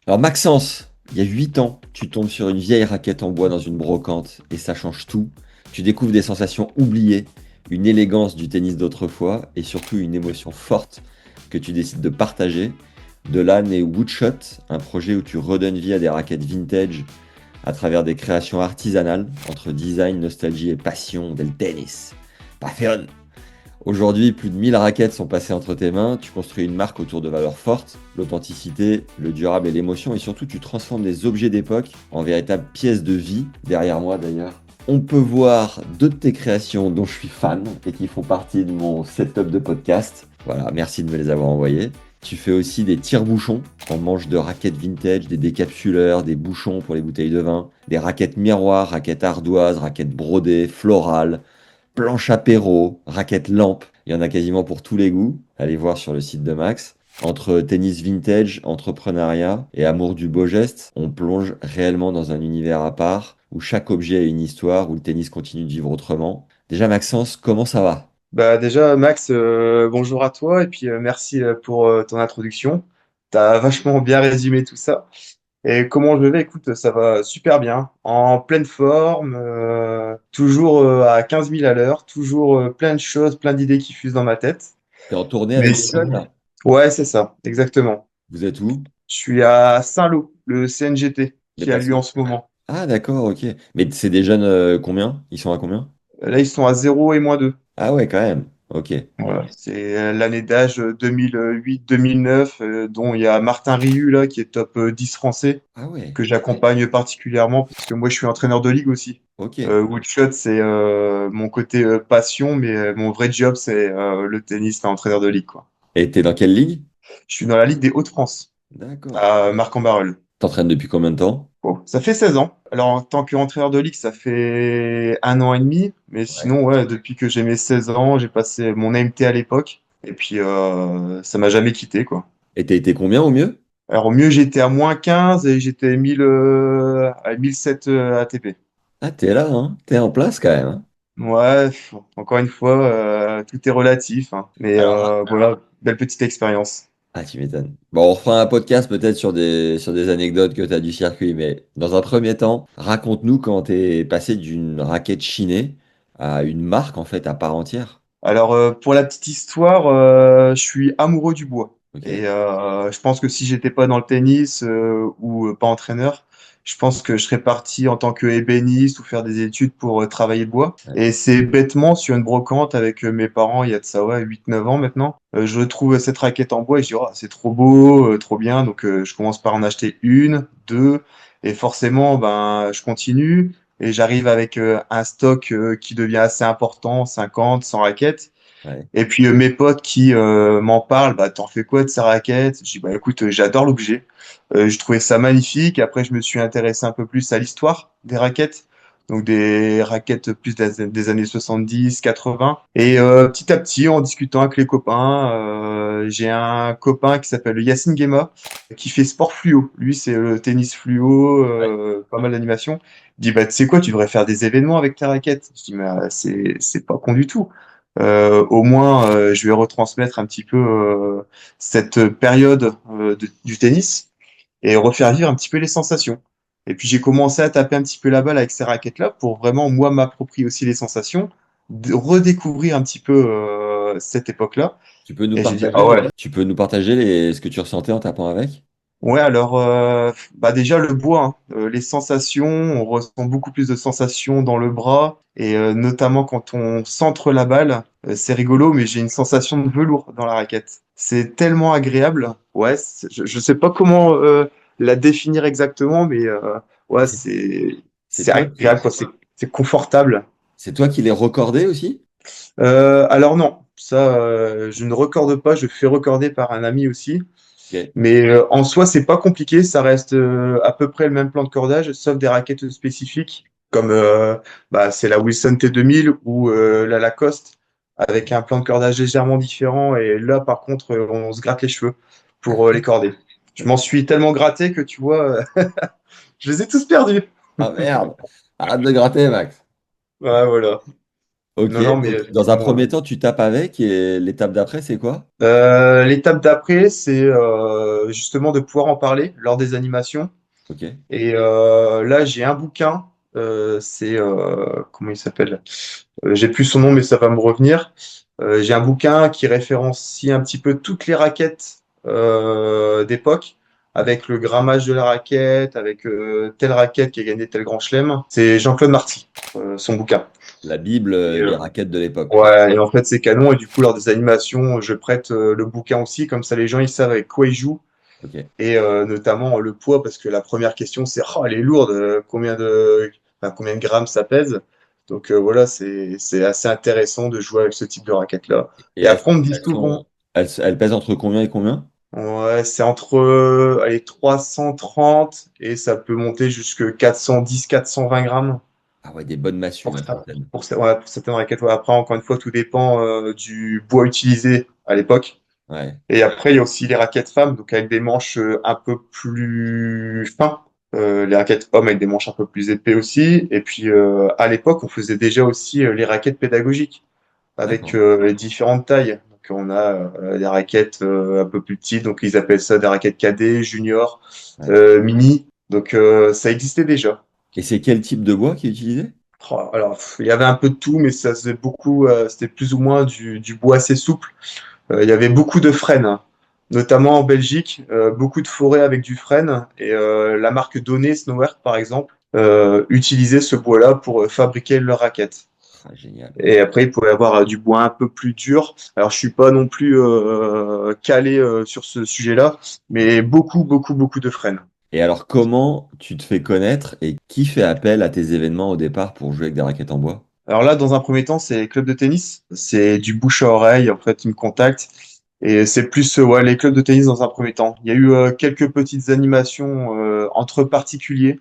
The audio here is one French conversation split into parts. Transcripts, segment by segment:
Alors Maxence, il y a 8 ans, tu tombes sur une vieille raquette en bois dans une brocante et ça change tout. Tu découvres des sensations oubliées, une élégance du tennis d'autrefois et surtout une émotion forte que tu décides de partager. De là naît Woodshot, un projet où tu redonnes vie à des raquettes vintage à travers des créations artisanales entre design, nostalgie et passion del tennis. Passion. Aujourd'hui, plus de 1000 raquettes sont passées entre tes mains, tu construis une marque autour de valeurs fortes, l'authenticité, le durable et l'émotion, et surtout tu transformes des objets d'époque en véritables pièces de vie, derrière moi d'ailleurs. On peut voir deux de tes créations dont je suis fan et qui font partie de mon setup de podcast. Voilà, merci de me les avoir envoyées. Tu fais aussi des tire-bouchons en manche de raquettes vintage, des décapsuleurs, des bouchons pour les bouteilles de vin, des raquettes miroirs, raquettes ardoises, raquettes brodées, florales, planche apéro, raquette lampe, il y en a quasiment pour tous les goûts. Allez voir sur le site de Max. Entre tennis vintage, entrepreneuriat et amour du beau geste, on plonge réellement dans un univers à part où chaque objet a une histoire, où le tennis continue de vivre autrement. Déjà Maxence, comment ça va? Bah déjà, Max, bonjour à toi et puis merci pour ton introduction. T'as vachement bien résumé tout ça. Et comment je vais? Écoute, ça va super bien, en pleine forme, toujours à 15 000 à l'heure, toujours plein de choses, plein d'idées qui fusent dans ma tête. T'es en tournée Mais avec tes ça, jeunes là? ouais, c'est ça, exactement. Vous êtes où? Je suis à Saint-Lô, le CNGT, Mais qui a parce lieu que... en ce moment. Ah d'accord, ok. Mais c'est des jeunes combien? Ils sont à combien? Là, ils sont à 0 et -2. Ah ouais, quand même. Ok. Voilà, c'est l'année d'âge 2008-2009, dont il y a Martin Rihu là, qui est top 10 français, Ah ouais, que j'accompagne particulièrement parce que moi je suis entraîneur de ligue aussi. ok. Woodshot, c'est mon côté passion, mais mon vrai job, c'est le tennis, entraîneur de ligue, quoi. Et t'es dans quelle ligue? Je suis dans la Ligue des Hauts-de-France, D'accord. à Marc-en-Barœul. T'entraînes depuis combien de temps? Bon, ça fait 16 ans. Alors, en tant qu'entraîneur de ligue, ça fait 1 an et demi. Mais Ouais. sinon, ouais, depuis que j'ai mes 16 ans, j'ai passé mon AMT à l'époque. Et puis, ça m'a jamais quitté, quoi. Et t'as été combien au mieux? Alors, au mieux, j'étais à -15 et j'étais 1000, à 1007 ATP. Ah, t'es là, hein? T'es en place quand même, hein? Ouais, encore une fois, tout est relatif, hein. Mais Alors, voilà, belle petite expérience. ah, tu m'étonnes. Bon, on refera un podcast peut-être sur des anecdotes que t'as du circuit, mais dans un premier temps, raconte-nous quand t'es passé d'une raquette chinée à une marque en fait à part entière. Alors, pour la petite histoire, je suis amoureux du bois. Ok? Et je pense que si j'étais pas dans le tennis ou pas entraîneur, je pense que je serais parti en tant que ébéniste ou faire des études pour travailler le bois. Ouais. Et c'est bêtement sur une brocante avec mes parents, il y a de ça, ouais, 8-9 ans maintenant. Je trouve cette raquette en bois et je dis, oh, c'est trop beau, trop bien. Donc, je commence par en acheter une, deux, et forcément, ben, je continue. Et j'arrive avec un stock qui devient assez important, 50, 100 raquettes. Ouais. Et puis mes potes qui m'en parlent, bah t'en fais quoi de ces raquettes? Je dis bah écoute, j'adore l'objet. Je trouvais ça magnifique. Après, je me suis intéressé un peu plus à l'histoire des raquettes. Donc des raquettes plus des années 70, 80. Et petit à petit, en discutant avec les copains, j'ai un copain qui s'appelle Yacine Guéma, qui fait sport fluo. Lui, c'est le tennis fluo, Ouais. pas mal d'animation. Il dit bah tu sais quoi, tu devrais faire des événements avec ta raquette. Je dis mais c'est pas con du tout. Au moins, je vais retransmettre un petit peu cette période du tennis et refaire vivre un petit peu les sensations. Et puis j'ai commencé à taper un petit peu la balle avec ces raquettes-là pour vraiment moi m'approprier aussi les sensations, redécouvrir un petit peu cette époque-là. Tu peux nous Et j'ai dit partager, ah ouais. tu peux nous partager ce que tu ressentais en tapant avec? Ouais, alors bah déjà le bois, hein. Les sensations, on ressent beaucoup plus de sensations dans le bras et notamment quand on centre la balle, c'est rigolo, mais j'ai une sensation de velours dans la raquette. C'est tellement agréable. Ouais, je sais pas comment la définir exactement, mais ouais, C'est c'est c'est toi qui, agréable, quoi. C'est confortable. c'est toi qui les recordais aussi? Alors non, ça je ne recorde pas, je fais recorder par un ami aussi. Ok. Mais en soi, c'est pas compliqué, ça reste à peu près le même plan de cordage, sauf des raquettes spécifiques, comme bah, c'est la Wilson T2000 ou la Lacoste, avec un plan de cordage légèrement différent. Et là, par contre, on se gratte les cheveux Ah pour les ouais? corder. Je m'en suis tellement gratté que tu vois, je les ai tous perdus. Ah merde! Arrête de gratter, Max. Ouais, voilà. Ok, Non, non, mais donc dans un effectivement. premier temps, tu tapes avec et l'étape d'après, c'est quoi? L'étape d'après, c'est justement de pouvoir en parler lors des animations. Ok. Et là, j'ai un bouquin. C'est comment il s'appelle? J'ai plus son nom, mais ça va me revenir. J'ai un bouquin qui référencie un petit peu toutes les raquettes d'époque, Ouais. avec le grammage de la raquette, avec telle raquette qui a gagné tel grand chelem. C'est Jean-Claude Marty, son bouquin. La Bible Et, des raquettes de l'époque, quoi. ouais, et en fait, c'est canon. Et du coup, lors des animations, je prête le bouquin aussi, comme ça les gens ils savent avec quoi ils jouent. Ok. Et notamment le poids, parce que la première question, c'est oh, elle est lourde, combien de grammes ça pèse? Donc voilà, c'est assez intéressant de jouer avec ce type de raquette-là. Et Et après, on me dit souvent, elles pèsent entre combien et combien? ouais, c'est entre allez, 330 et ça peut monter jusque 410, 420 grammes Ah ouais, des bonnes massues, pour même ça. certaines. Ouais, pour certaines raquettes. Ouais, après, encore une fois, tout dépend du bois utilisé à l'époque. Ouais. Et après, il y a aussi les raquettes femmes, donc avec des manches un peu plus fins. Les raquettes hommes avec des manches un peu plus épais aussi. Et puis, à l'époque, on faisait déjà aussi les raquettes pédagogiques avec D'accord. les différentes tailles. Donc, on a des raquettes un peu plus petites, donc ils appellent ça des raquettes cadet, junior, Ouais. mini. Donc, ça existait déjà. Et c'est quel type de bois qui est utilisé? Oh, alors, il y avait un peu de tout, mais ça faisait beaucoup, c'était plus ou moins du bois assez souple. Il y avait beaucoup de frênes, hein. Notamment en Belgique, beaucoup de forêts avec du frêne. Et la marque Donné, Snowwear par exemple, utilisait ce bois-là pour fabriquer leurs raquettes. Ah, génial. Et après, il pouvait y avoir du bois un peu plus dur. Alors, je suis pas non plus calé sur ce sujet-là, mais beaucoup, beaucoup, beaucoup de frêne. Et alors, comment tu te fais connaître et qui fait appel à tes événements au départ pour jouer avec des raquettes en bois? Alors là, dans un premier temps, c'est les clubs de tennis. C'est du bouche à oreille. En fait, ils me contactent. Et c'est plus ouais, les clubs de tennis dans un premier temps. Il y a eu quelques petites animations entre particuliers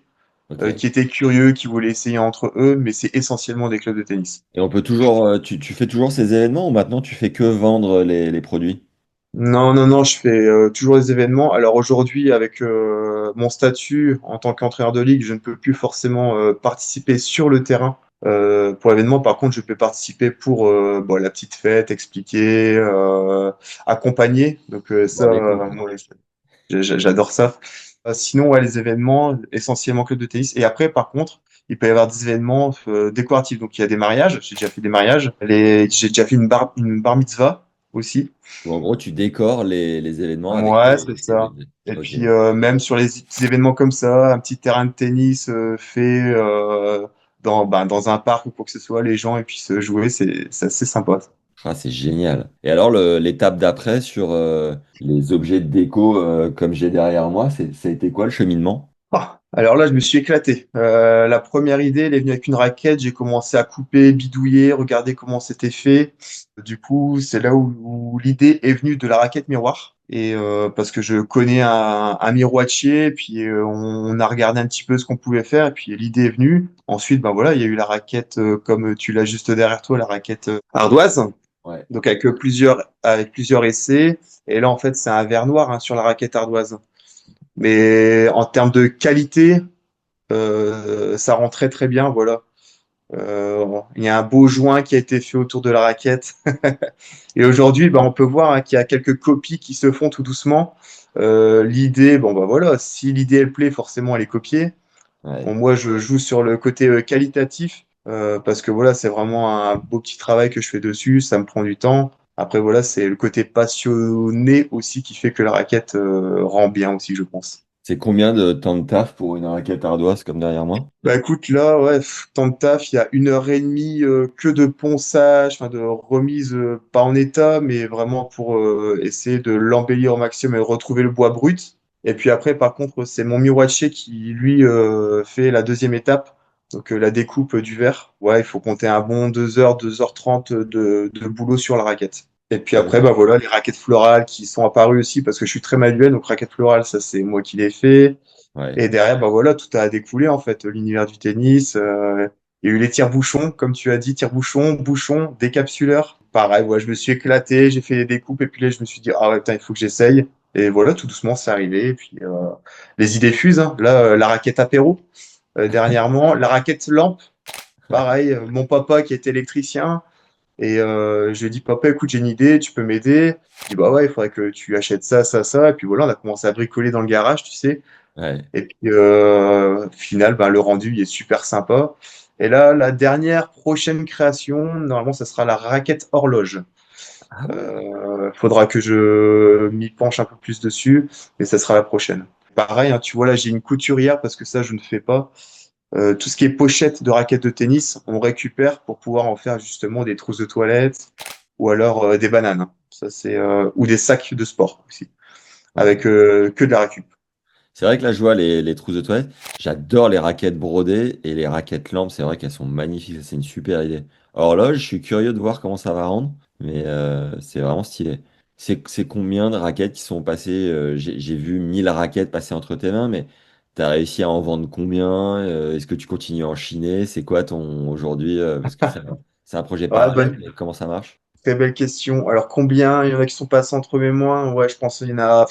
Ok. qui étaient curieux, qui voulaient essayer entre eux, mais c'est essentiellement des clubs de tennis. Et on peut toujours, tu fais toujours ces événements ou maintenant tu fais que vendre les produits? Non, non, non, je fais toujours des événements. Alors aujourd'hui, avec mon statut en tant qu'entraîneur de ligue, je ne peux plus forcément participer sur le terrain pour l'événement. Par contre, je peux participer pour bon, la petite fête, expliquer, accompagner. Donc ça, Dans les cours, quoi. moi, j'adore ça. Sinon, ouais, les événements, essentiellement club de tennis. Et après, par contre, il peut y avoir des événements décoratifs. Donc il y a des mariages. J'ai déjà fait des mariages. J'ai déjà fait une bar mitzvah aussi. Ou en gros, tu décores les événements avec Ouais, c'est les ça. objets. Et Ok. puis même sur les petits événements comme ça, un petit terrain de tennis fait dans un parc ou quoi que ce soit, les gens et puis se jouer, c'est assez sympa. Ah, c'est génial. Et alors, l'étape d'après sur les objets de déco comme j'ai derrière moi, ça a été quoi le cheminement? Ah, alors là, je me suis éclaté. La première idée, elle est venue avec une raquette. J'ai commencé à couper, bidouiller, regarder comment c'était fait. Du coup, c'est là où l'idée est venue de la raquette miroir. Et parce que je connais un miroitier, puis on a regardé un petit peu ce qu'on pouvait faire, et puis l'idée est venue. Ensuite, ben voilà, il y a eu la raquette comme tu l'as juste derrière toi, la raquette ardoise. Ouais. Donc avec plusieurs essais. Et là, en fait, c'est un verre noir hein, sur la raquette ardoise. Mais en termes de qualité, ça rend très très bien, voilà. Il y a un beau joint qui a été fait autour de la raquette. Et aujourd'hui, bah, on peut voir hein, qu'il y a quelques copies qui se font tout doucement. L'idée, bon bah voilà, si l'idée elle plaît, forcément elle est copiée. Bon, Ouais. moi, je joue sur le côté qualitatif parce que voilà, c'est vraiment un beau petit travail que je fais dessus. Ça me prend du temps. Après voilà, c'est le côté passionné aussi qui fait que la raquette rend bien aussi, je pense. C'est combien de temps de taf pour une raquette ardoise comme derrière moi? Bah écoute, là, ouais, tant de taf, il y a 1 heure et demie que de ponçage, enfin de remise, pas en état, mais vraiment pour essayer de l'embellir au maximum et retrouver le bois brut. Et puis après, par contre, c'est mon miroitier qui, lui, fait la deuxième étape, donc la découpe du verre. Ouais, il faut compter un bon 2 heures, 2h30 de boulot sur la raquette. Et puis Ah après, oui. bah voilà, les raquettes florales qui sont apparues aussi, parce que je suis très manuel, donc raquettes florales, ça c'est moi qui les fais. Ouais. Et derrière, bah voilà, tout a découlé en fait, l'univers du tennis. Il y a eu les tire-bouchons, comme tu as dit, tire-bouchons, bouchons, décapsuleurs. Pareil, ouais, je me suis éclaté, j'ai fait des découpes et puis là, je me suis dit, ah ouais, putain, il faut que j'essaye. Et voilà, tout doucement, c'est arrivé. Et puis, les idées fusent, hein. Là, la raquette apéro, dernièrement, la raquette lampe. Pareil, mon papa qui est électricien, et je lui ai dit, papa, écoute, j'ai une idée, tu peux m'aider? Il dit, bah ouais, il faudrait que tu achètes ça, ça, ça. Et puis voilà, on a commencé à bricoler dans le garage, tu sais. Ouais. Et puis, au final, ben, le rendu, il est super sympa. Et là, la dernière prochaine création, normalement, ça sera la raquette horloge. Ah ouais. Faudra que je m'y penche un peu plus dessus, mais ça sera la prochaine. Pareil, hein, tu vois, là, j'ai une couturière parce que ça, je ne fais pas. Tout ce qui est pochette de raquettes de tennis, on récupère pour pouvoir en faire justement des trousses de toilette ou alors des bananes, hein. Ça, c'est, ou des sacs de sport aussi, Ok. avec que de la récup. C'est vrai que là, je vois les trousses de toilette. J'adore les raquettes brodées et les raquettes lampes. C'est vrai qu'elles sont magnifiques. C'est une super idée. Horloge, je suis curieux de voir comment ça va rendre, mais c'est vraiment stylé. C'est combien de raquettes qui sont passées? J'ai vu 1000 raquettes passer entre tes mains, mais t'as réussi à en vendre combien? Est-ce que tu continues à en chiner? C'est quoi ton aujourd'hui? Parce que c'est un projet Ouais, parallèle, bonne, mais comment ça marche? très belle question. Alors, combien il y en a qui sont passés entre mes mains? Ouais, je pense qu'il y en a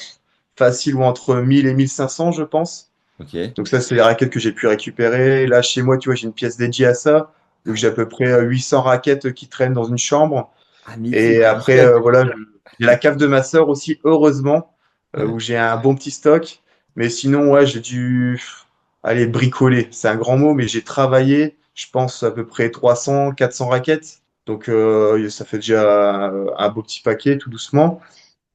facile ou entre 1000 et 1500, je pense. Ok. Donc ça, c'est les raquettes que j'ai pu récupérer. Là, chez moi, tu vois, j'ai une pièce dédiée à ça. Donc j'ai à peu près 800 raquettes qui traînent dans une chambre. Ah, 1000 Et après, raquettes! voilà, j'ai la cave de ma sœur aussi, heureusement, Ouais. où j'ai un bon petit stock. Mais sinon, ouais, j'ai dû aller bricoler. C'est un grand mot, mais j'ai travaillé, je pense, à peu près 300, 400 raquettes. Donc ça fait déjà un beau petit paquet, tout doucement.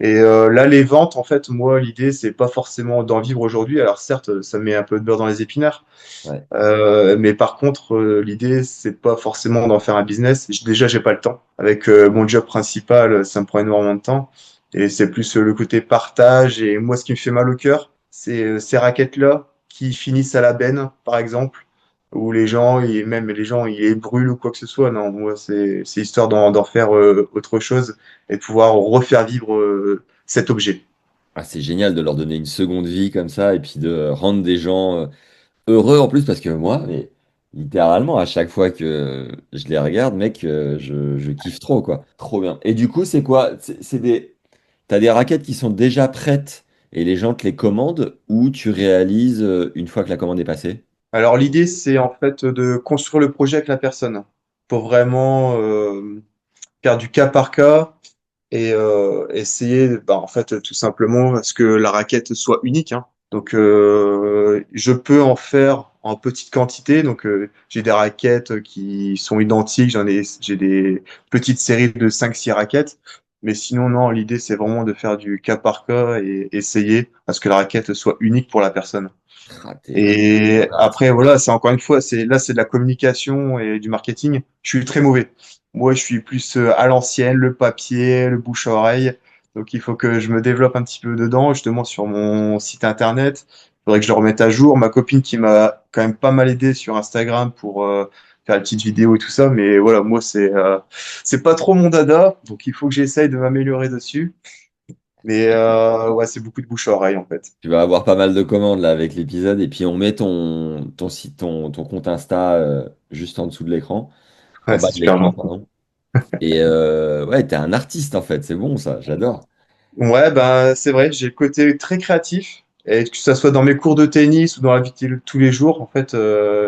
Et là, les ventes, en fait, moi, l'idée, c'est pas forcément d'en vivre aujourd'hui. Alors certes, ça met un peu de beurre dans les épinards. Ouais. Mais par contre, l'idée, c'est pas forcément d'en faire un business. Déjà, j'ai pas le temps. Avec mon job principal, ça me prend énormément de temps. Et c'est plus le côté partage. Et moi, ce qui me fait mal au cœur, c'est ces raquettes-là qui finissent à la benne, par exemple, où les gens, même les gens, ils les brûlent ou quoi que ce soit. Non, moi, c'est histoire d'en faire autre chose et de pouvoir refaire vivre cet objet. Ah, c'est génial de leur donner une seconde vie comme ça et puis de rendre des gens heureux en plus parce que moi, mais littéralement, à chaque fois que je les regarde, mec, je kiffe trop, quoi. Trop bien. Et du coup, c'est quoi? T'as des raquettes qui sont déjà prêtes et les gens te les commandent ou tu réalises une fois que la commande est passée? Alors l'idée, c'est en fait de construire le projet avec la personne pour vraiment faire du cas par cas et essayer, bah, en fait, tout simplement, à ce que la raquette soit unique, hein. Donc, je peux en faire en petite quantité. Donc, j'ai des raquettes qui sont identiques. J'ai des petites séries de 5 6 raquettes. Mais sinon, non, l'idée, c'est vraiment de faire du cas par cas et essayer à ce que la raquette soit unique pour la personne. Ah, t'es un Et après, opérateur. voilà, c'est encore une fois, c'est de la communication et du marketing. Je suis très mauvais. Moi, je suis plus à l'ancienne, le papier, le bouche à oreille. Donc, il faut que je me développe un petit peu dedans, justement, sur mon site internet. Il faudrait que je le remette à jour. Ma copine qui m'a quand même pas mal aidé sur Instagram pour faire une petite vidéo et tout ça. Mais voilà, moi, c'est pas trop mon dada. Donc, il faut que j'essaye de m'améliorer dessus. Mais ouais, c'est beaucoup de bouche à oreille, en fait. Tu vas avoir pas mal de commandes là avec l'épisode et puis on met ton site, ton compte Insta juste en dessous de l'écran, en Ouais, bas c'est de super l'écran, gentil. pardon. Et ouais, t'es un artiste en fait, c'est bon ça, j'adore. Ouais, bah, c'est vrai, j'ai le côté très créatif. Et que ça soit dans mes cours de tennis ou dans la vie de tous les jours, en fait,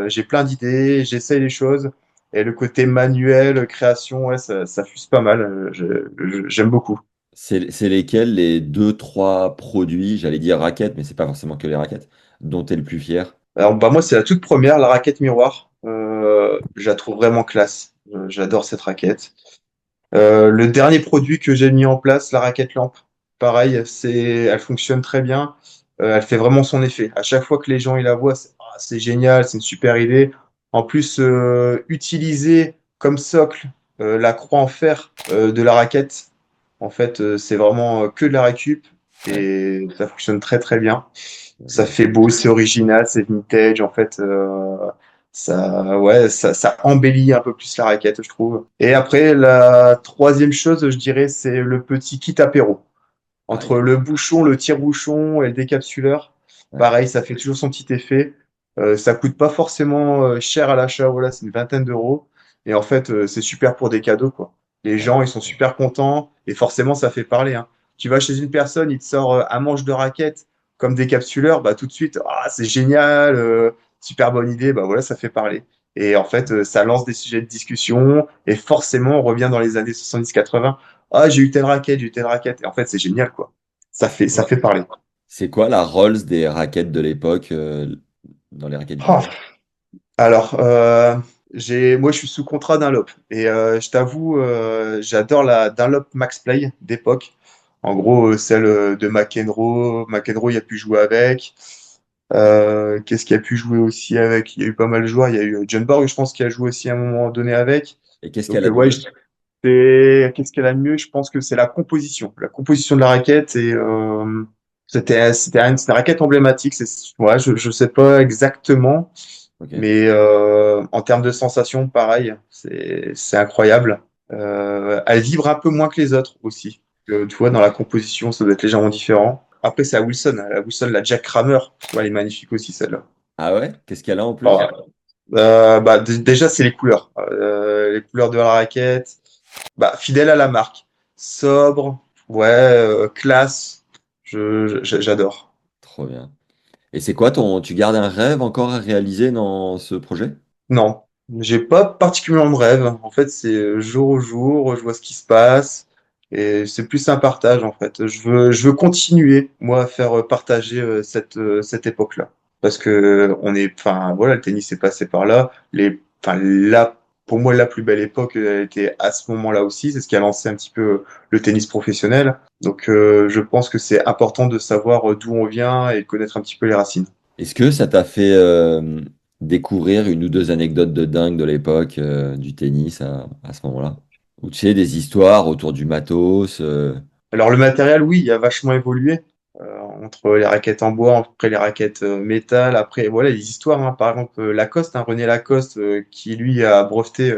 j'ai plein d'idées, j'essaye les choses. Et le côté manuel, création, ouais, ça fuse pas mal. J'aime beaucoup. C'est lesquels les deux, trois produits, j'allais dire raquettes, mais c'est pas forcément que les raquettes, dont t'es le plus fier? Alors, bah, moi, c'est la toute première, la raquette miroir. Je la trouve vraiment classe. J'adore cette raquette. Le dernier produit que j'ai mis en place, la raquette lampe. Pareil, elle fonctionne très bien. Elle fait vraiment son effet. À chaque fois que les gens ils la voient, c'est génial, c'est une super idée. En plus, utiliser comme socle la croix en fer de la raquette, en fait, c'est vraiment que de la récup Ouais, et ça fonctionne très très bien. Ça ouais. fait beau, c'est original, c'est vintage. En fait, ouais, ça embellit un peu plus la raquette, je trouve. Et après, la troisième chose, je dirais, c'est le petit kit apéro. Ah, Entre le bouchon, le tire-bouchon et le décapsuleur, ouais, pareil, ça fait toujours son petit effet. Ça coûte pas forcément cher à l'achat, voilà, c'est une vingtaine d'euros. Et en fait, c'est super pour des cadeaux, quoi. Les ouais. gens, ils sont super contents et forcément, ça fait parler, hein. Tu vas chez une personne, il te sort un manche de raquette comme décapsuleur, bah tout de suite, ah, c'est génial, super bonne idée, bah voilà, ça fait parler. Et en fait, ça lance des sujets de discussion. Et forcément, on revient dans les années 70-80. Ah, j'ai eu telle raquette, j'ai eu telle raquette. Et en fait, c'est génial, quoi. Ça fait parler. C'est quoi la Rolls des raquettes de l'époque dans les raquettes Oh, village? alors, moi, je suis sous contrat Dunlop. Et je t'avoue, j'adore la Dunlop Max Play d'époque. En gros, celle de McEnroe. McEnroe, il a pu jouer avec. Qu'est-ce qu'il a pu jouer aussi avec? Il y a eu pas mal de joueurs. Il y a eu John Borg, je pense, qui a joué aussi à un moment donné avec. Et qu'est-ce qu'elle Donc, a de ouais, mieux? qu'est-ce qu'elle a de mieux? Je pense que c'est la composition. La composition de la raquette. Et c'était une raquette emblématique. Ouais, je sais pas exactement. Ok. Mais en termes de sensations, pareil, c'est incroyable. Elle vibre un peu moins que les autres aussi. Tu vois, dans la composition, ça doit être légèrement différent. Après, c'est à Wilson. La Wilson, la Jack Kramer, tu vois, elle est magnifique aussi, celle-là. Ah ouais? Qu'est-ce qu'elle a en Alors, plus? déjà, c'est les couleurs. Les couleurs de la raquette. Bah, fidèle à la marque. Sobre, ouais, classe. J'adore. Trop bien. Et c'est quoi tu gardes un rêve encore à réaliser dans ce projet? Non, j'ai pas particulièrement de rêve. En fait, c'est jour au jour, je vois ce qui se passe et c'est plus un partage en fait. Je veux continuer moi à faire partager cette époque-là parce que enfin voilà, le tennis est passé par là. Enfin là, pour moi, la plus belle époque, elle était à ce moment-là aussi. C'est ce qui a lancé un petit peu le tennis professionnel. Donc, je pense que c'est important de savoir d'où on vient et de connaître un petit peu les racines. Est-ce que ça t'a fait découvrir une ou deux anecdotes de dingue de l'époque du tennis à ce moment-là? Ou tu sais, des histoires autour du matos. Alors le matériel, oui, il a vachement évolué entre les raquettes en bois, après les raquettes métal, après voilà les histoires. Hein. Par exemple, Lacoste, hein, René Lacoste, qui lui a breveté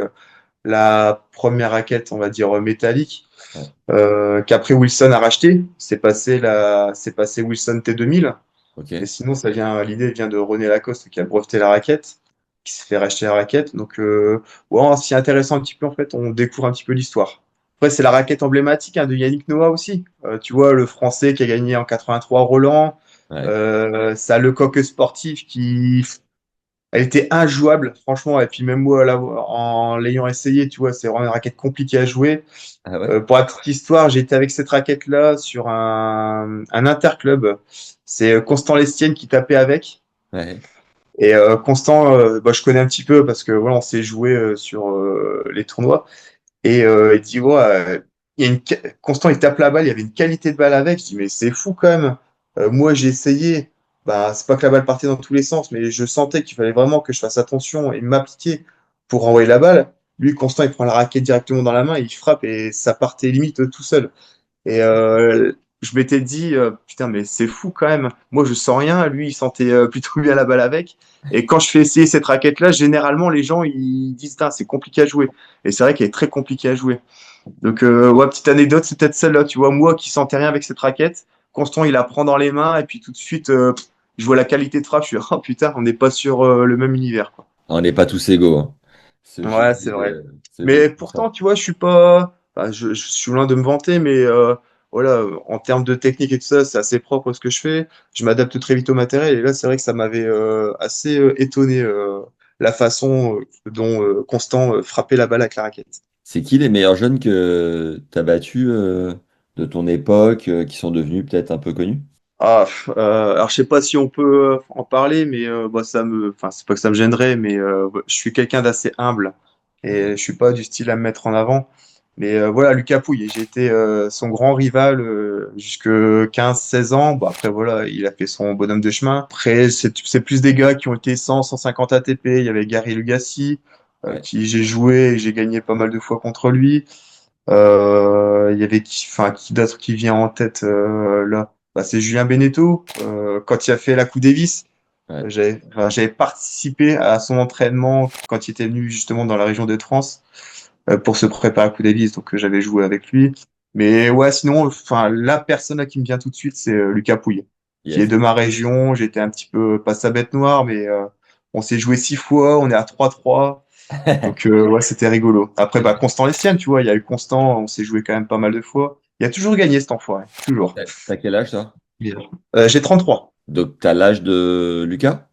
la première raquette, on va dire métallique, Ouais, qu'après Wilson a racheté. C'est passé Wilson T2000. ok. Et sinon, l'idée vient de René Lacoste qui a breveté la raquette, qui s'est fait racheter la raquette. Donc, ouais, on s'y intéressant un petit peu, en fait, on découvre un petit peu l'histoire. Après, c'est la raquette emblématique hein, de Yannick Noah aussi. Tu vois, le Français qui a gagné en 83 Roland. Ouais. Ça a le coq sportif qui, elle était injouable, franchement. Et puis même moi, là, en l'ayant essayé, tu vois, c'est vraiment une raquette compliquée à jouer. Ah ouais? Pour la petite histoire, j'ai été avec cette raquette-là sur un interclub. C'est Constant Lestienne qui tapait avec. Ouais. Et Constant, bah, je connais un petit peu parce que voilà, on s'est joué sur les tournois. Et il dit, ouais, il y a Constant, il tape la balle, il y avait une qualité de balle avec. Je dis, mais c'est fou quand même. Moi, j'ai essayé. Bah, c'est pas que la balle partait dans tous les sens, mais je sentais qu'il fallait vraiment que je fasse attention et m'appliquer pour envoyer la balle. Lui, Constant, il prend la raquette directement dans la main, il frappe et ça partait limite tout seul. Et je m'étais dit, putain, mais c'est fou quand même. Moi, je sens rien. Lui, il sentait plutôt bien la balle avec. Et quand je fais essayer cette raquette-là, généralement, les gens, ils disent, putain, c'est compliqué à jouer. Et c'est vrai qu'elle est très compliquée à jouer. Donc, ouais, petite anecdote, c'est peut-être celle-là. Tu vois, moi qui sentais rien avec cette raquette, Constant, il la prend dans les mains. Et puis tout de suite, je vois la qualité de frappe. Je suis, oh putain, on n'est pas sur le même univers, quoi. On n'est pas tous égaux, hein. Ouais, c'est vrai. Ce Mais jeu comme pourtant, ça. tu vois, je suis pas. Enfin, je suis loin de me vanter, mais voilà, en termes de technique et tout ça, c'est assez propre ce que je fais. Je m'adapte très vite au matériel. Et là, c'est vrai que ça m'avait assez étonné la façon dont Constant frappait la balle avec la raquette. C'est qui les meilleurs jeunes que tu as battus de ton époque qui sont devenus peut-être un peu connus? Alors je sais pas si on peut en parler, mais bah, enfin c'est pas que ça me gênerait, mais je suis quelqu'un d'assez humble et Ok. je suis pas du style à me mettre en avant. Mais voilà, Lucas Pouille, j'ai été son grand rival jusque 15-16 ans. Bon, après voilà, il a fait son bonhomme de chemin. Après, c'est plus des gars qui ont été 100, 150 ATP. Il y avait Gary Lugassi, Ouais, qui j'ai joué et j'ai gagné pas mal de fois contre lui. Il y avait qui d'autre qui vient en tête là? Bah, c'est Julien Beneteau. Quand il a fait la Coupe Davis, ouais. j'avais participé à son entraînement quand il était venu justement dans la région de France pour se préparer à la Coupe Davis. Donc j'avais joué avec lui. Mais ouais, sinon, enfin la personne là qui me vient tout de suite, c'est Lucas Pouille, qui est Yes. de ma région. J'étais un petit peu pas sa bête noire, mais on s'est joué 6 fois. On est à 3-3. Donc ouais, c'était rigolo. Après, bah, Constant Lestienne, tu vois, il y a eu Constant, on s'est joué quand même pas mal de fois. Il a toujours gagné cet enfoiré, toujours. T'as quel âge, toi? Bien. J'ai 33. Donc, t'as l'âge de Lucas?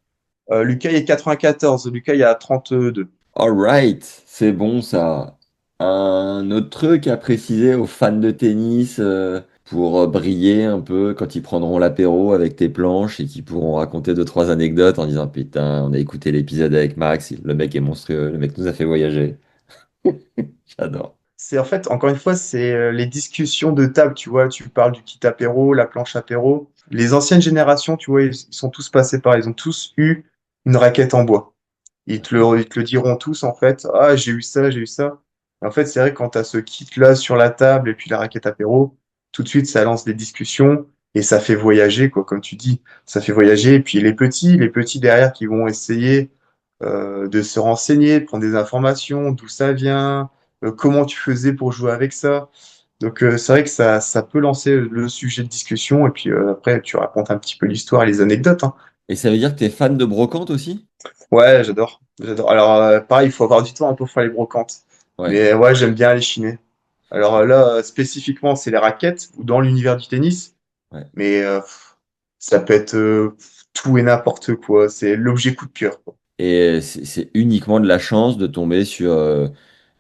Lucas, il est 94. Lucas, il a 32. Alright, c'est bon ça. Un autre truc à préciser aux fans de tennis pour briller un peu quand ils prendront l'apéro avec tes planches et qui pourront raconter deux, trois anecdotes en disant putain, on a écouté l'épisode avec Max, le mec est monstrueux, le mec nous a fait voyager. J'adore. C'est en fait, encore une fois, c'est les discussions de table, tu vois. Tu parles du kit apéro, la planche apéro. Les anciennes générations, tu vois, ils sont tous passés par, ils ont tous eu une raquette en bois. Ils te le diront tous, en fait. Ah, j'ai eu ça, j'ai eu ça. En fait, c'est vrai que quand tu as ce kit-là sur la table et puis la raquette apéro, tout de suite, ça lance des discussions et ça fait voyager, quoi, comme tu dis. Ça fait voyager. Et puis les petits derrière qui vont essayer de se renseigner, de prendre des informations, d'où ça vient, comment tu faisais pour jouer avec ça. Donc, c'est vrai que ça peut lancer le sujet de discussion et puis après, tu racontes un petit peu l'histoire et les anecdotes, hein. Et ça veut dire que t'es fan de brocante aussi? Ouais, j'adore. J'adore. Alors, pareil, il faut avoir du temps hein, pour faire les brocantes. Ouais, Mais ouais, j'aime bien les chiner. Alors là, spécifiquement, c'est les raquettes ou dans l'univers du tennis. ouais. Mais ça peut être tout et n'importe quoi. C'est l'objet coup de cœur, quoi. Et c'est uniquement de la chance de tomber sur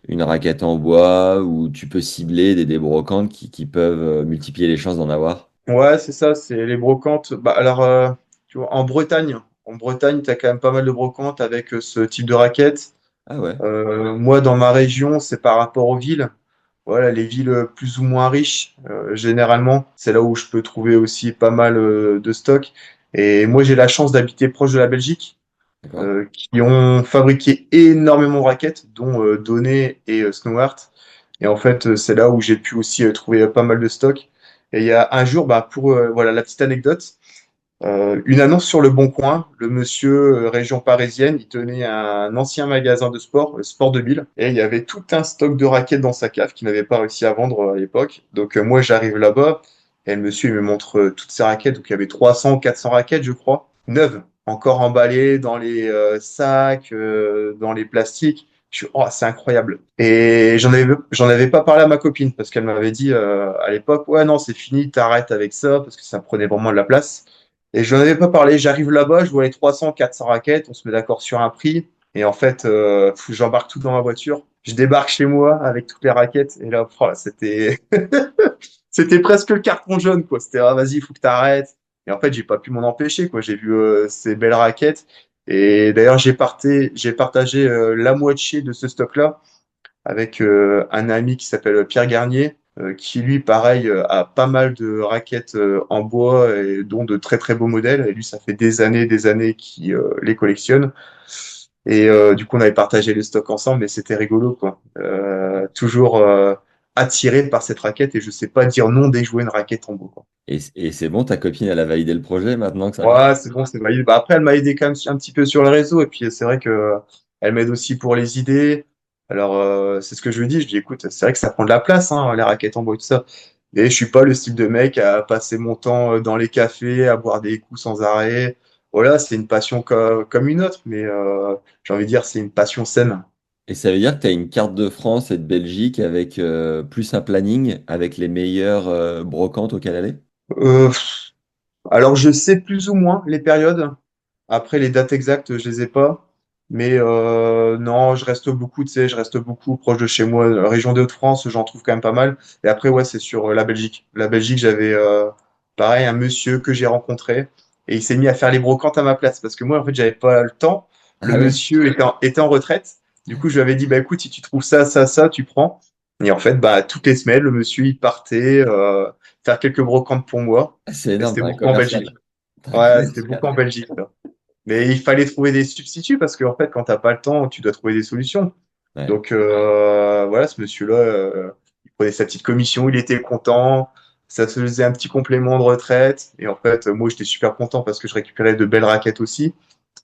une raquette en bois où tu peux cibler des brocantes qui peuvent multiplier les chances d'en avoir. Ouais, c'est ça, c'est les brocantes. Bah, alors, tu vois, en Bretagne, tu as quand même pas mal de brocantes avec ce type de raquette. Ah ouais, Moi, dans ma région, c'est par rapport aux villes. Voilà, les villes plus ou moins riches, généralement, c'est là où je peux trouver aussi pas mal de stock. Et moi, j'ai la chance d'habiter proche de la Belgique, d'accord. qui ont fabriqué énormément de raquettes, dont Donné et Snowart. Et en fait, c'est là où j'ai pu aussi trouver pas mal de stock. Et il y a un jour, bah, pour voilà la petite anecdote, une annonce sur Le Bon Coin. Le monsieur, région parisienne, il tenait un ancien magasin de sport, Sport 2000, et il y avait tout un stock de raquettes dans sa cave qu'il n'avait pas réussi à vendre à l'époque. Donc moi, j'arrive là-bas, et le monsieur, il me montre toutes ses raquettes. Donc il y avait 300, 400 raquettes, je crois, neuves, encore emballées dans les sacs, dans les plastiques. Je suis, oh, c'est incroyable. Et j'en avais pas parlé à ma copine parce qu'elle m'avait dit à l'époque, ouais, non, c'est fini, t'arrêtes avec ça parce que ça prenait vraiment de la place. Et je n'en avais pas parlé. J'arrive là-bas, je vois les 300, 400 raquettes, on se met d'accord sur un prix. Et en fait, j'embarque tout dans ma voiture. Je débarque chez moi avec toutes les raquettes. Et là, oh, c'était, c'était presque le carton jaune, quoi. C'était, ah, vas-y, il faut que t'arrêtes. Et en fait, j'ai pas pu m'en empêcher, quoi. J'ai vu ces belles raquettes. Et d'ailleurs, j'ai partagé la moitié de ce stock-là avec un ami qui s'appelle Pierre Garnier, qui lui, pareil, a pas mal de raquettes en bois et dont de très très beaux modèles. Et lui, ça fait des années qu'il les collectionne. Et du coup, on avait partagé les stocks ensemble, mais c'était rigolo, quoi. Toujours attiré par cette raquette et je sais pas dire non dès que je vois une raquette en bois, quoi. Et c'est bon, ta copine, elle a validé le projet maintenant que ça marche? Ouais, c'est bon, c'est valide. Bah, après, elle m'a aidé quand même un petit peu sur le réseau et puis c'est vrai que elle m'aide aussi pour les idées. Alors, c'est ce que je lui dis. Je dis, écoute, c'est vrai que ça prend de la place, hein, les raquettes en bois et tout ça. Et je suis pas le style de mec à passer mon temps dans les cafés, à boire des coups sans arrêt. Voilà, c'est une passion comme une autre, mais j'ai envie de dire, c'est une passion saine. Et ça veut dire que tu as une carte de France et de Belgique avec plus un planning avec les meilleures brocantes auxquelles aller? Euh, alors, je sais plus ou moins les périodes. Après, les dates exactes, je les ai pas. Mais non, je reste beaucoup, tu sais, je reste beaucoup proche de chez moi. Région des Hauts-de-France, j'en trouve quand même pas mal. Et après, ouais, c'est sur la Belgique. La Belgique, j'avais pareil un monsieur que j'ai rencontré et il s'est mis à faire les brocantes à ma place parce que moi, en fait, j'avais pas le temps. Le Ah ouais? monsieur était en retraite. Du coup, je lui avais dit, bah écoute, si tu trouves ça, ça, ça, tu prends. Et en fait, bah toutes les semaines, le monsieur, il partait faire quelques brocantes pour moi. Ah, c'est Et énorme, c'était t'as un beaucoup en commercial. Belgique. T'as un Ouais, c'était commercial. beaucoup en Belgique, là. Mais il fallait trouver des substituts parce qu'en fait, quand t'as pas le temps, tu dois trouver des solutions. Ouais. Donc voilà, ce monsieur-là, il prenait sa petite commission, il était content, ça se faisait un petit complément de retraite. Et en fait, moi, j'étais super content parce que je récupérais de belles raquettes aussi.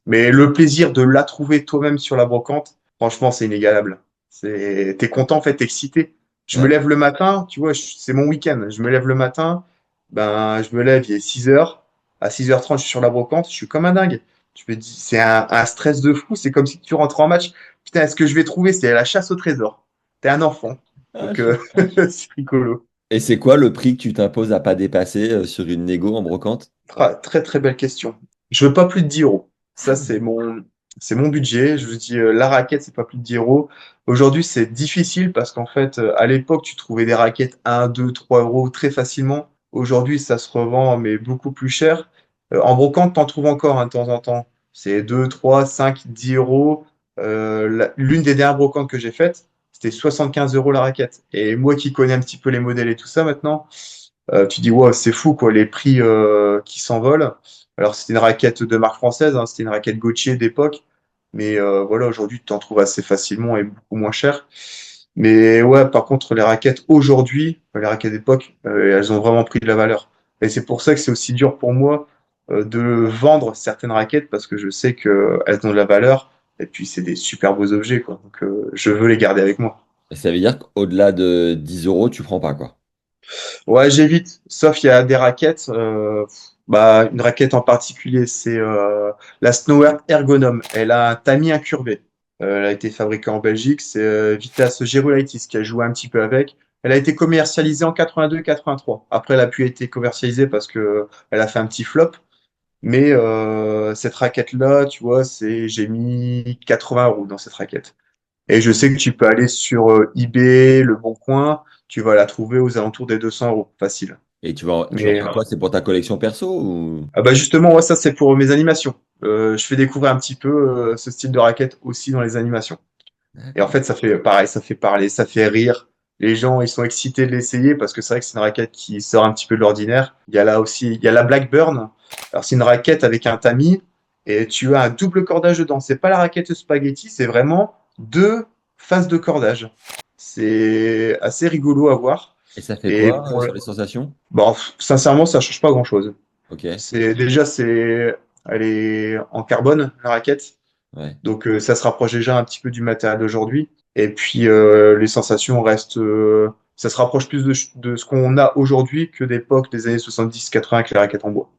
Mais le plaisir de la trouver toi-même sur la brocante, franchement, c'est inégalable. T'es content, en fait, t'es excité. Je me Ouais. lève le matin, tu vois, c'est mon week-end. Je me lève le matin, ben, je me lève, il est 6 heures. À 6h30, je suis sur la brocante, je suis comme un dingue. Je me dis, c'est un stress de fou. C'est comme si tu rentres en match. Putain, est-ce que je vais trouver? C'est la chasse au trésor. T'es un enfant. Ah, Donc, je comprends. c'est rigolo. Et c'est quoi le prix que tu t'imposes à pas dépasser sur une négo en brocante? Très, très belle question. Je veux pas plus de 10 euros. Ça, c'est mon. C'est mon budget. Je vous dis, la raquette, c'est pas plus de 10 euros. Aujourd'hui, c'est difficile parce qu'en fait, à l'époque, tu trouvais des raquettes 1, 2, 3 euros très facilement. Aujourd'hui, ça se revend, mais beaucoup plus cher. En brocante, t'en trouves encore hein, de temps en temps. C'est 2, 3, 5, 10 euros. L'une des dernières brocantes que j'ai faites, c'était 75 euros la raquette. Et moi qui connais un petit peu les modèles et tout ça maintenant, tu dis, wow, c'est fou, quoi, les prix qui s'envolent. Alors, c'était une raquette de marque française, hein, c'était une raquette Gautier d'époque. Mais voilà, aujourd'hui, tu t'en trouves assez facilement et beaucoup moins cher. Mais ouais, par contre, les raquettes aujourd'hui, les raquettes d'époque, elles ont vraiment pris de la valeur. Et c'est pour ça que c'est aussi dur pour moi de vendre certaines raquettes parce que je sais qu'elles ont de la valeur. Et puis, c'est des super beaux objets, quoi. Donc, je veux les garder avec moi. Et ça veut dire qu'au-delà de 10 euros, tu prends pas, quoi. Ouais, j'évite. Sauf il y a des raquettes. Bah, une raquette en particulier, c'est la Snowert Ergonom. Elle a un tamis incurvé. Elle a été fabriquée en Belgique. C'est Vitas Gerulaitis qui a joué un petit peu avec. Elle a été commercialisée en 82-83. Après, elle a pu être commercialisée parce que elle a fait un petit flop. Mais cette raquette-là, tu vois, j'ai mis 80 euros dans cette raquette. Et je sais que tu peux aller sur eBay, Le Bon Coin, tu vas la trouver aux alentours des 200 euros, facile. Et tu vas en Mais faire quoi? C'est pour ta collection perso ou... ah bah justement, ouais, ça c'est pour mes animations. Je fais découvrir un petit peu ce style de raquette aussi dans les animations. Et en D'accord. fait, ça fait pareil, ça fait parler, ça fait rire. Les gens, ils sont excités de l'essayer parce que c'est vrai que c'est une raquette qui sort un petit peu de l'ordinaire. Il y a là aussi, il y a la Blackburn. Alors c'est une raquette avec un tamis et tu as un double cordage dedans. C'est pas la raquette spaghetti, c'est vraiment deux faces de cordage. C'est assez rigolo à voir. Et ça fait Et quoi pour sur les sensations? bon, sincèrement, ça change pas grand-chose. Ok. Elle est en carbone, la raquette. Ouais. Donc ça se rapproche déjà un petit peu du matériel d'aujourd'hui. Et puis les sensations restent, ça se rapproche plus de ce qu'on a aujourd'hui que d'époque des années 70-80 avec les raquettes en bois.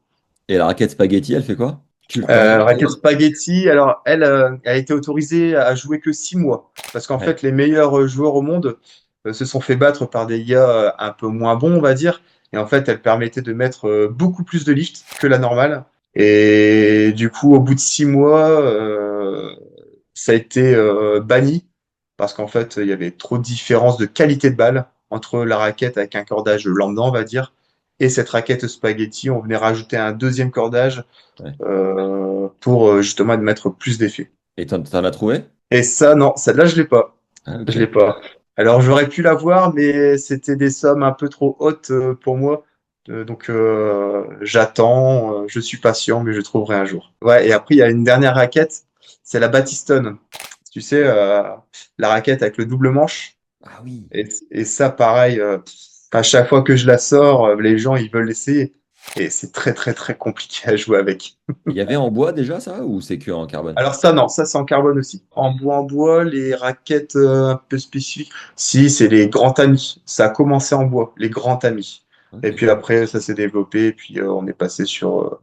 Et la raquette spaghetti, elle fait quoi? Tu le connais Raquette d'ailleurs? Spaghetti, alors elle, elle a été autorisée à jouer que 6 mois. Parce qu'en Ouais. fait, les meilleurs joueurs au monde se sont fait battre par des gars un peu moins bons, on va dire. Et en fait, elle permettait de mettre beaucoup plus de lift que la normale. Et du coup, au bout de 6 mois, ça a été banni parce qu'en fait, il y avait trop de différence de qualité de balle entre la raquette avec un cordage lambda, on va dire, et cette raquette spaghetti. On venait rajouter un deuxième cordage Ouais. pour justement mettre plus d'effets. Et t'en as trouvé? Et ça, non, celle-là, je l'ai pas. Ah, Je l'ai ok. pas. Alors, j'aurais pu l'avoir, mais c'était des sommes un peu trop hautes pour moi. Donc, j'attends, je suis patient, mais je trouverai un jour. Ouais, et après, il y a une dernière raquette, c'est la Battiston. Tu sais, la raquette avec le double manche. Ah oui. Et ça, pareil, à chaque fois que je la sors, les gens, ils veulent l'essayer. Et c'est très, très, très compliqué à jouer avec. Il y avait en bois déjà ça ou c'est que en carbone? Alors ça, non, ça c'est en carbone aussi. En bois, les raquettes un peu spécifiques. Si, c'est les grands tamis. Ça a commencé en bois, les grands tamis. Et Ok. puis après, ça s'est développé. Et puis on est passé sur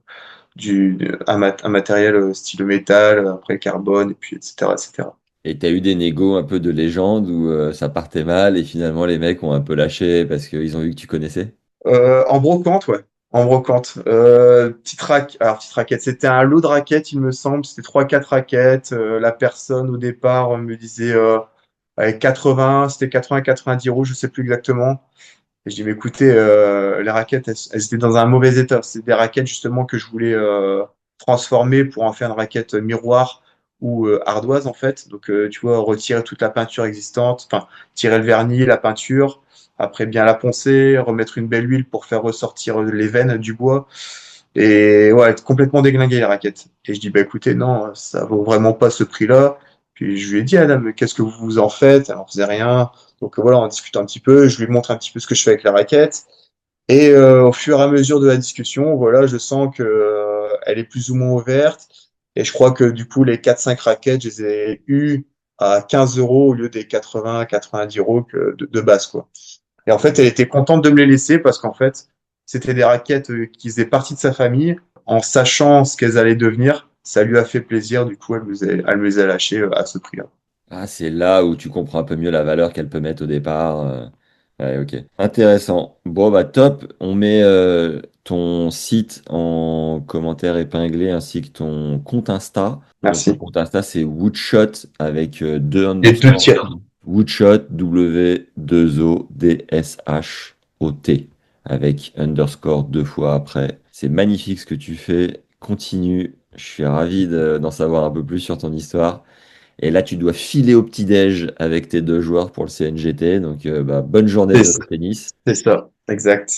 un matériel style métal, après carbone, et puis etc., etc. Et t'as eu des négos un peu de légende où ça partait mal et finalement les mecs ont un peu lâché parce qu'ils ont vu que tu connaissais? En brocante, ouais. En brocante. Petite raquette. C'était un lot de raquettes, il me semble. C'était trois, quatre raquettes. La personne, au départ, me disait avec 80, c'était 80, 90 euros, je sais plus exactement. Et je dis, mais écoutez, les raquettes, elles étaient dans un mauvais état. C'est des raquettes, justement, que je voulais transformer pour en faire une raquette miroir ou ardoise, en fait. Donc, tu vois, retirer toute la peinture existante, enfin, tirer le vernis, la peinture, après bien la poncer, remettre une belle huile pour faire ressortir les veines du bois. Et ouais, être complètement déglinguer les raquettes. Et je dis, bah écoutez, non, ça vaut vraiment pas ce prix-là. Puis je lui ai dit, Adam, mais qu'est-ce que vous en faites? Elle en faisait rien. Donc voilà, on discute un petit peu. Je lui montre un petit peu ce que je fais avec la raquette. Et au fur et à mesure de la discussion, voilà, je sens que elle est plus ou moins ouverte. Et je crois que du coup, les 4-5 raquettes, je les ai eues à 15 euros au lieu des 80-90 euros de base, quoi. Et en fait, elle était contente de me les laisser parce qu'en fait, c'était des raquettes qui faisaient partie de sa famille. En sachant ce qu'elles allaient devenir, ça lui a fait plaisir. Du coup, elle me les a lâchées à ce prix-là. Ah, c'est là où tu comprends un peu mieux la valeur qu'elle peut mettre au départ. Ouais, ok. Intéressant. Bon, bah top. On met ton site en commentaire épinglé ainsi que ton compte Insta. Donc, ton Merci. compte Insta, c'est Woodshot avec deux Et deux underscores. tiers. Woodshot, W2ODSHOT avec underscore deux fois après. C'est magnifique ce que tu fais. Continue. Je suis ravi d'en savoir un peu plus sur ton histoire. Et là, tu dois filer au petit-déj avec tes deux joueurs pour le CNGT. Donc, bah, bonne journée de C'est tennis. c'est ça, exact.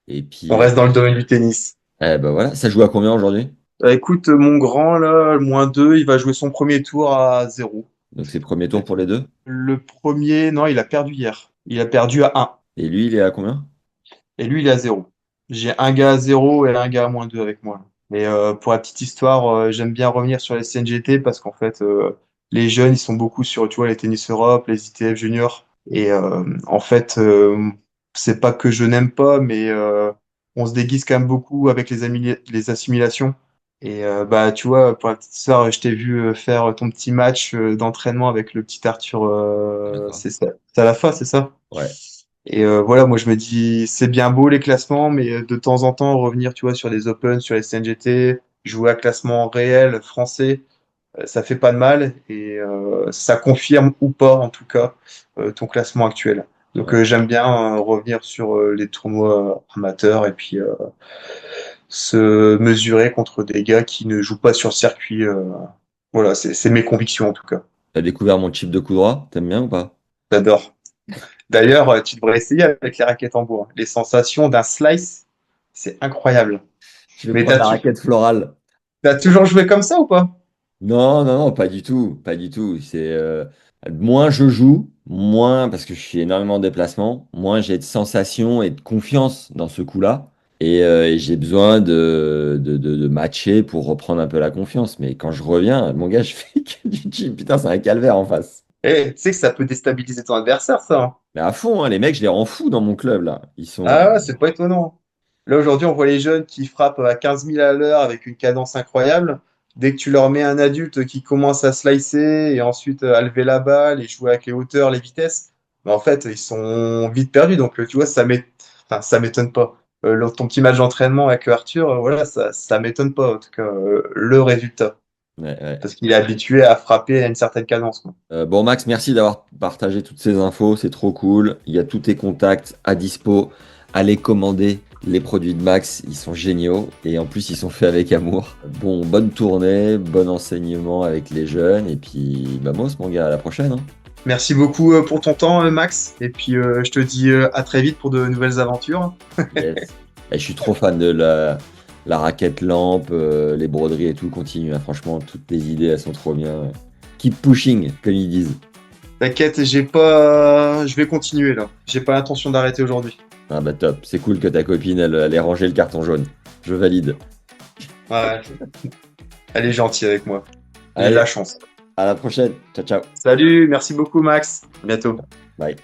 Et On puis, reste dans le domaine du tennis. bah voilà, ça joue à combien aujourd'hui? Écoute, mon grand, là, le -2, il va jouer son premier tour à 0. Donc, c'est premier tour pour les deux. Le premier, non, il a perdu hier. Il a perdu à 1. Et lui, il est à combien? Et lui, il est à 0. J'ai un gars à 0 et un gars à -2 avec moi. Mais pour la petite histoire, j'aime bien revenir sur les CNGT parce qu'en fait, les jeunes, ils sont beaucoup sur, tu vois, les Tennis Europe, les ITF juniors. Et en fait, c'est pas que je n'aime pas, mais on se déguise quand même beaucoup avec les assimilations. Et bah, tu vois, pour la petite histoire, je t'ai vu faire ton petit match d'entraînement avec le petit Arthur. D'accord. C'est ça. C'est à la fin, c'est ça? Ouais. Et voilà, moi je me dis, c'est bien beau les classements, mais de temps en temps revenir, tu vois, sur les Open, sur les CNGT, jouer à classement réel français, ça fait pas de mal et ça confirme ou pas, en tout cas, ton classement actuel. Donc Ouais. j'aime bien revenir sur les tournois amateurs et puis se mesurer contre des gars qui ne jouent pas sur le circuit. Voilà, c'est mes convictions en tout cas. T'as découvert mon chip de coup droit? T'aimes bien ou pas? J'adore. D'ailleurs, tu devrais essayer avec les raquettes en bois. Les sensations d'un slice, c'est incroyable. Je vais Mais prendre la raquette florale. t'as toujours joué comme ça ou pas? Non, non, non, pas du tout, pas du tout. C'est moins je joue, moins parce que je suis énormément en déplacement, moins j'ai de sensations et de confiance dans ce coup-là. Et j'ai besoin de matcher pour reprendre un peu la confiance. Mais quand je reviens, mon gars, je fais que du chip. Putain, c'est un calvaire en face. Eh, tu sais que ça peut déstabiliser ton adversaire, ça, hein. Mais à fond, hein, les mecs, je les rends fous dans mon club là. Ils sont. Ah ouais, c'est pas étonnant. Là, aujourd'hui, on voit les jeunes qui frappent à 15 000 à l'heure avec une cadence incroyable. Dès que tu leur mets un adulte qui commence à slicer et ensuite à lever la balle et jouer avec les hauteurs, les vitesses, bah, en fait, ils sont vite perdus. Donc, tu vois, enfin, ça m'étonne pas. Ton petit match d'entraînement avec Arthur, voilà, ça m'étonne pas, en tout cas, le résultat. Ouais, ouais. Parce qu'il est habitué à frapper à une certaine cadence, quoi. Bon, Max, merci d'avoir partagé toutes ces infos. C'est trop cool. Il y a tous tes contacts à dispo. Allez commander les produits de Max. Ils sont géniaux. Et en plus, ils sont faits avec amour. Bon, bonne tournée, bon enseignement avec les jeunes. Et puis, vamos, mon gars, à la prochaine, hein. Merci beaucoup pour ton temps, Max. Et puis, je te dis à très vite pour de nouvelles aventures. Yes. Et je suis trop fan de la raquette lampe, les broderies et tout. Continue, hein. Franchement, toutes tes idées, elles sont trop bien. Keep pushing, comme ils disent. T'inquiète, je vais continuer là. J'ai pas l'intention d'arrêter aujourd'hui. Ah bah top. C'est cool que ta copine, elle ait rangé le carton jaune. Je valide. Ouais, elle est gentille avec moi. J'ai de Allez, la chance. à la prochaine. Ciao, ciao. Salut, merci beaucoup, Max. À bientôt. Bye.